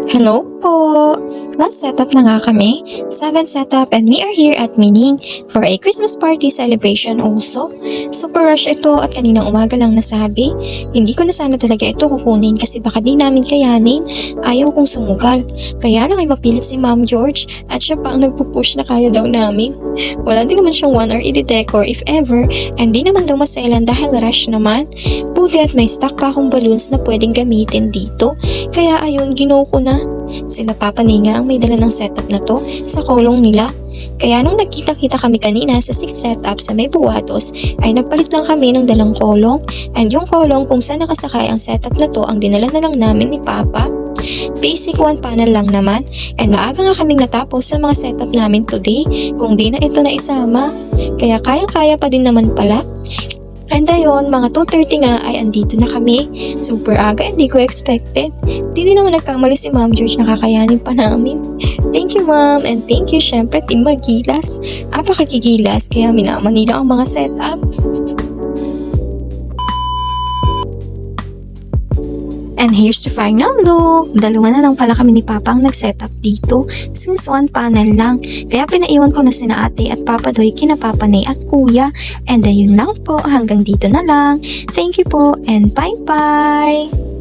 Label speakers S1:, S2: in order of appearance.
S1: Hello po! Last setup na nga kami, 7 setup and we are here at Mining for a Christmas party celebration also. Super rush ito at kaninang umaga lang nasabi. Hindi ko na sana talaga ito kukunin kasi baka di namin kayanin. Ayaw kong sumugal. Kaya lang ay mapilit si Ma'am George at siya pa ang nagpupush na kaya daw namin. Wala din naman siyang 1 hour i-decor if ever and di naman daw maselan dahil rush naman. Buti at may stock pa akong balloons na pwedeng gamitin dito. Kaya ayun, ginawa ko na. Sila Papa Ninga ang may dala ng setup na to sa kolong nila. Kaya nung nagkita-kita kami kanina sa 6 setup sa may buwatos ay nagpalit lang kami ng dalang kolong and yung kolong kung saan nakasakay ang setup na to ang dinala na lang namin ni Papa. Basic 1 panel lang naman and maaga nga kaming natapos sa mga setup namin today kung di na ito na isama. Kaya kayang-kaya pa din naman pala. And ayun, mga 2:30 nga ay andito na kami. Super aga, hindi ko expected. Di din naman nagkamali si Ma'am George, nakakayanin pa namin. Thank you Ma'am, and thank you syempre Team Magilas. Apakagigilas, kaya minaman nila ang mga setup. And here's the final look. Dalawa na lang pala kami ni Papa ang nag-setup dito since 1 panel lang. Kaya pinaiwan ko na sina ate at Papa Doy kina Papa Nay at Kuya. And ayun lang po, hanggang dito na lang. Thank you po and bye-bye!